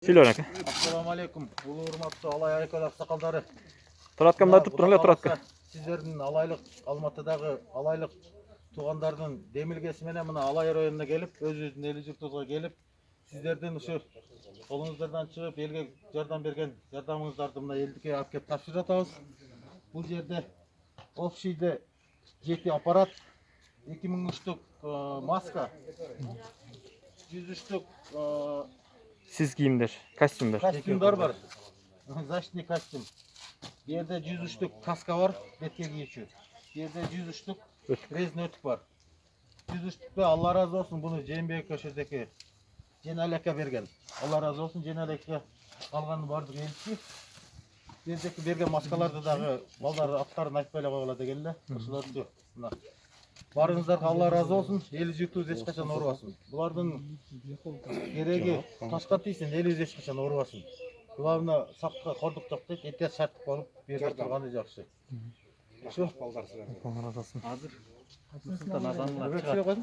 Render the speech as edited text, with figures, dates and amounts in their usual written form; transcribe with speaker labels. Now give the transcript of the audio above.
Speaker 1: Söyle aka.
Speaker 2: Assalamu alaikum. Ulu urmatlı alay aykal aksakaldары.
Speaker 1: Тураткандар туп туруңlar туратка.
Speaker 2: Сиздердин алайлык Алматыдагы алайлык туугандардын демилгеси менен мына Алай районуна келип, өзүбүздүн эл журтубузга келип, сиздердин ушу колуңуздардан чыгып элге жардам берген жардамыңыздарды мына элдикке алып келип тапшырып атабыз. Бул жерде общийде 7 аппарат, 2000 штук маска, 100 штук
Speaker 1: Siz kiyimler, kostümler.
Speaker 2: костюмдар бар. Защитный костюм. Bu yerde 100 штук kaska var, betke giyici. Bu yerde 100 штук rezin ötük var. 100 штук da Allah razı olsun bunu Cembe'ye köşedeki Cenalek'e bergen. Allah razı olsun Cenalek'e alganı vardı elçi. Yerdeki bergen maskalarda dağı balları atların aytpayla koyula degenler. Osulardı. Barınızlarga Allah razı olsun. Eli jurtubuz hiç kaçan oruasın. Bulardın gereği taşka tiysin, eli hiç kaçan oruasın. Bularına sakka korduk çok deyip, ehtiyat şartlık olup berip turganı jakşı. Şu
Speaker 1: Allah razı olsun.
Speaker 2: hazır. Nursultan adamlar çıkart.